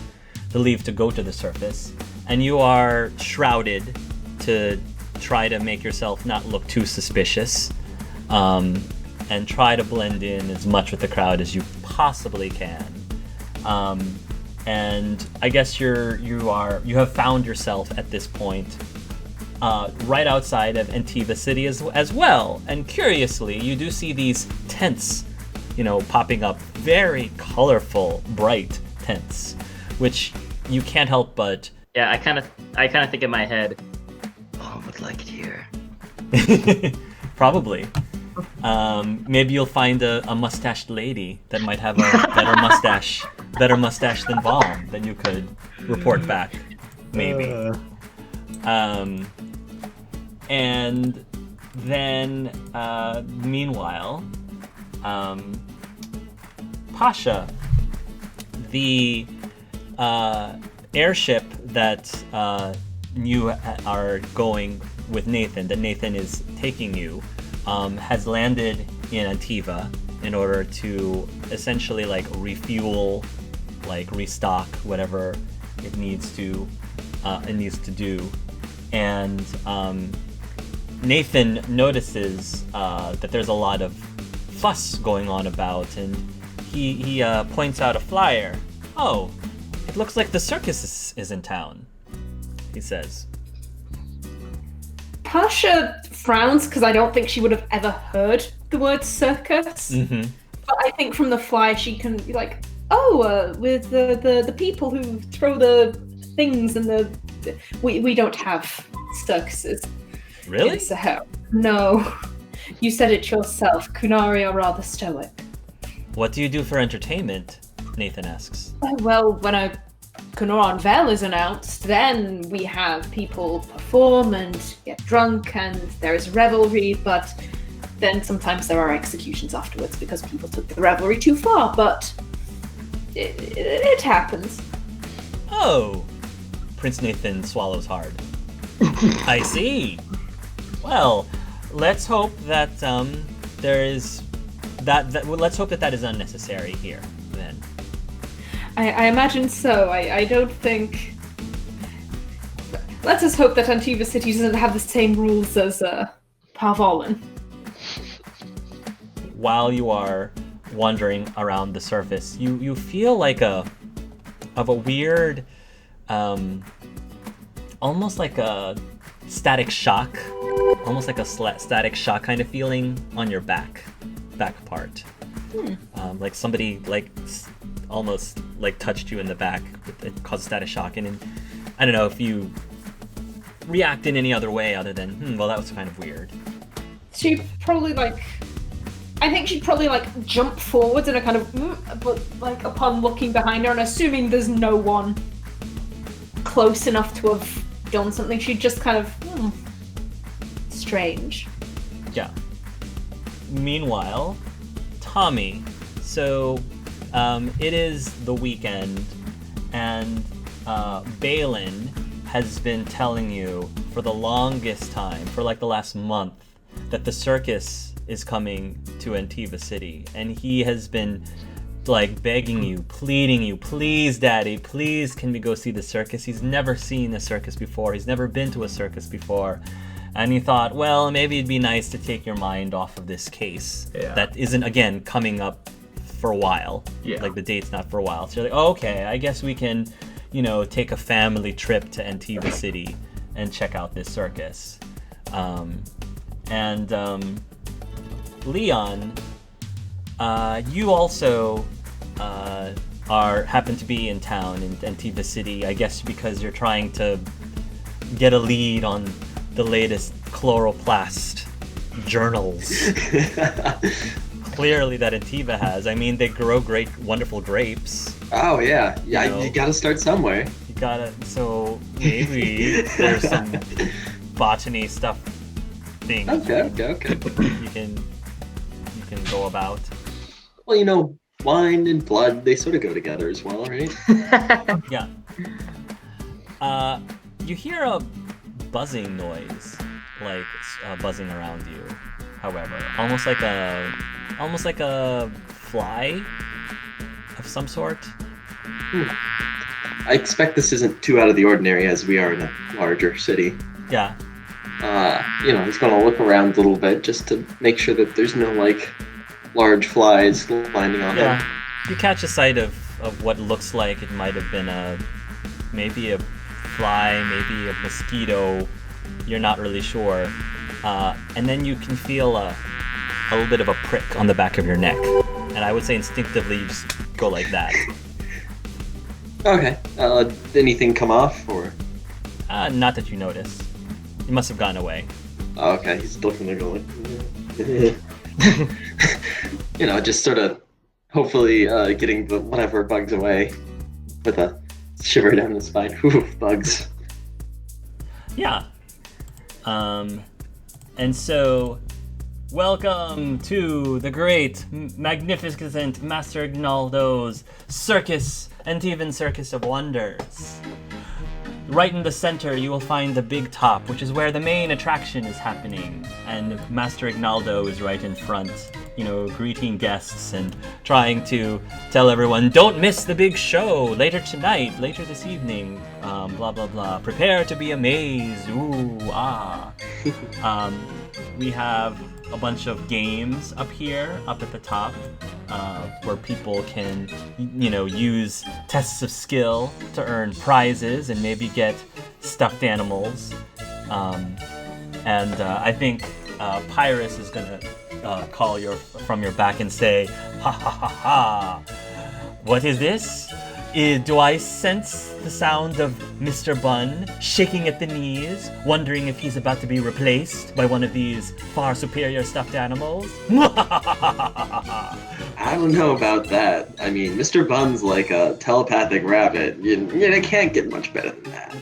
to go to the surface, and you are shrouded to try to make yourself not look too suspicious, and try to blend in as much with the crowd as you possibly can. And I guess you have found yourself at this point right outside of Antiva City as well. And curiously, you do see these tents, popping up, very colorful, bright tents, which you can't help but. Yeah, I kind of think in my head, Mom would like it here. Probably. Maybe you'll find a mustached lady that might have a better mustache than Vom that you could report back. Maybe. And then, meanwhile, Pasha, the airship that you are going with Nathan, that Nathan is taking you, has landed in Antiva in order to essentially like refuel, like restock whatever it needs to do. And Nathan notices that there's a lot of fuss going on about, and he points out a flyer. Oh, it looks like the circus is in town, he says. Pasha frowns because I don't think she would have ever heard the word circus. Mm-hmm. But I think from the flyer she can be like, with the people who throw the things and we don't have circuses. Really? In Sahel. No. You said it yourself. Kunari are rather stoic. What do you do for entertainment? Nathan asks. Well, when a Kunoran Vel is announced, then we have people perform and get drunk and there is revelry, but then sometimes there are executions afterwards because people took the revelry too far, but it happens. Oh, Prince Nathan swallows hard. I see. Well, let's hope that let's hope that is unnecessary here then. I imagine so. I don't think. Let us hope that Antiva City doesn't have the same rules as Parvolin. While you are wandering around the surface, you feel like a weird, almost like a static shock, static shock kind of feeling on your back part. Like somebody almost touched you in the back. It caused static shock, and I don't know if you react in any other way other than well, that was kind of weird. She'd probably I think she'd probably jump forwards in a kind of but upon looking behind her and assuming there's no one close enough to have done something, she'd just kind of strange. Yeah. Meanwhile, Tommy, so it is the weekend, and Balin has been telling you for the longest time, for the last month, that the circus is coming to Antiva City, and he has been begging you, pleading you, please daddy, please can we go see the circus. He's never seen a circus before, he's never been to a circus before, and he thought, well, maybe it'd be nice to take your mind off of this case that isn't again coming up for a while. The date's not for a while, so you're like, oh, okay, I guess we can take a family trip to Antiva City and check out this circus. Leon, you also happen to be in town in Antiva City, I guess because you're trying to get a lead on the latest chloroplast journals. Clearly that Antiva has. I mean, they grow great, wonderful grapes. Oh, yeah. Yeah, you gotta start somewhere. So maybe there's some botany stuff thing Okay. you can go about. Well, wine and blood, they sort of go together as well, right? Yeah. You hear a buzzing noise, buzzing around you. However, almost like a fly of some sort. I expect this isn't too out of the ordinary, as we are in a larger city. Yeah. He's gonna look around a little bit just to make sure that there's no large flies landing on him. You catch a sight of what looks like it might have been maybe a fly, maybe a mosquito. You're not really sure. And then you can feel a little bit of a prick on the back of your neck. And I would say instinctively you just go like that. Okay. Anything come off, or? Not that you notice. He must have gone away. Oh, okay, he's looking there going. Just sort of hopefully getting the whatever bugs away with a shiver down the spine. Ooh, bugs. Yeah. And so Welcome to the great, magnificent Master Ignaldo's Circus and even Circus of Wonders. Right in the center, you will find the big top, which is where the main attraction is happening. And Master Ignaldo is right in front, greeting guests and trying to tell everyone, don't miss the big show later tonight, later this evening, blah, blah, blah. Prepare to be amazed, ooh, ah. We have a bunch of games up here, up at the top, where people can, use tests of skill to earn prizes and maybe get stuffed animals. I think Pyrus is gonna call from your back and say, ha ha ha ha, what is this? Do I sense the sound of Mr. Bun shaking at the knees, wondering if he's about to be replaced by one of these far superior stuffed animals? I don't know about that. I mean, Mr. Bun's like a telepathic rabbit. You can't get much better than that.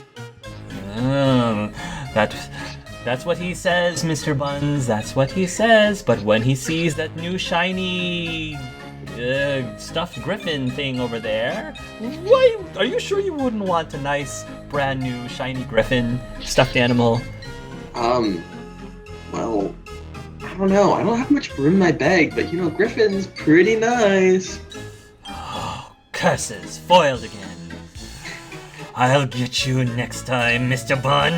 That's what he says, Mr. Buns. That's what he says. But when he sees that new shiny stuffed griffin thing over there, why? Are you sure you wouldn't want a nice, brand new, shiny griffin stuffed animal? Well, I don't know. I don't have much room in my bag, but Griffin's pretty nice. Oh, curses, foiled again. I'll get you next time, Mr. Bun.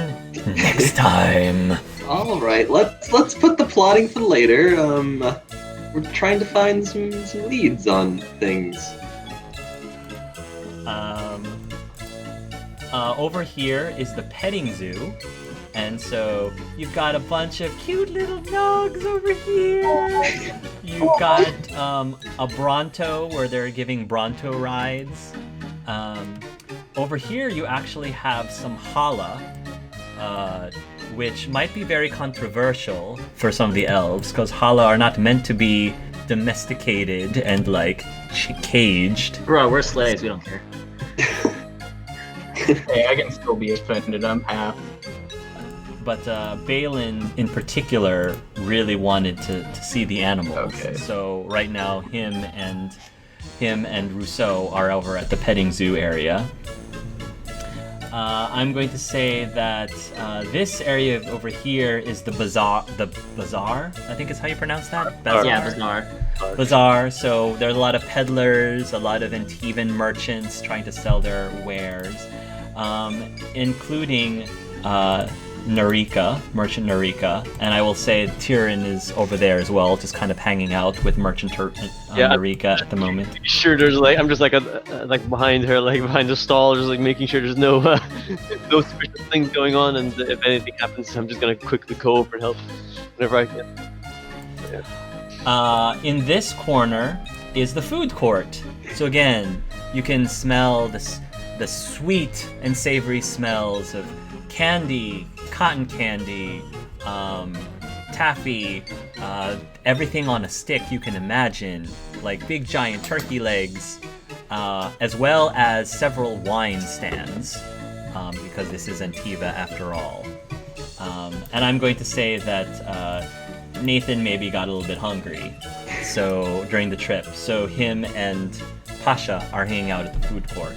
Next time. All right, let's put the plotting for later. We're trying to find some leads on things. Over here is the petting zoo. And so you've got a bunch of cute little dogs over here. You've got a Bronto where they're giving Bronto rides. Over here you actually have some Hala, which might be very controversial for some of the elves, because Hala are not meant to be domesticated and caged. Bro, we're slaves, we don't care. Hey, I can still be offended, I'm half. But Balin in particular really wanted to see the animals. Okay. So right now him and Rousseau are over at the petting zoo area. I'm going to say that this area over here is the bazaar. The bazaar, I think is how you pronounce that. Bazaar? Yeah, bazaar. Bazaar. So there's a lot of peddlers, a lot of Antivan merchants trying to sell their wares, including Merchant Narika, and I will say Tyrion is over there as well, just kind of hanging out with Merchant Narika at the moment. Sure, there's I'm just behind her, behind the stall, just making sure there's no no suspicious things going on, and if anything happens, I'm just gonna quickly go over and help whenever I can. Yeah. In this corner is the food court. So again, you can smell the sweet and savory smells of candy, cotton candy, taffy, everything on a stick you can imagine, like big giant turkey legs, as well as several wine stands, because this is Antiva after all. And I'm going to say that Nathan maybe got a little bit hungry during the trip, so him and Pasha are hanging out at the food court.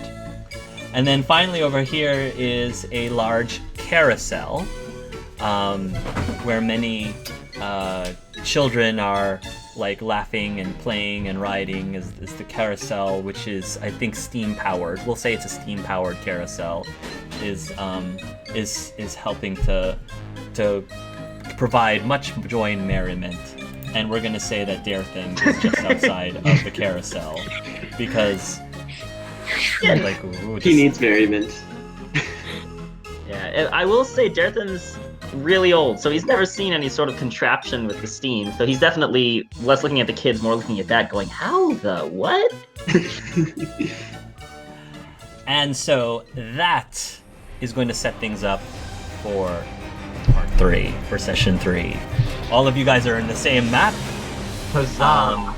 And then finally over here is a large carousel, where many children are laughing and playing and riding. Is the carousel, which is I think steam powered. We'll say it's a steam powered carousel, is helping to provide much joy and merriment. And we're gonna say that Darthan is just outside of the carousel because. He needs merriment. Yeah, I will say Darthan's really old, so he's never seen any sort of contraption with the steam. So he's definitely less looking at the kids, more looking at that, going, "How the what?" And so that is going to set things up for part 3, for session 3. All of you guys are in the same map. Huzzah!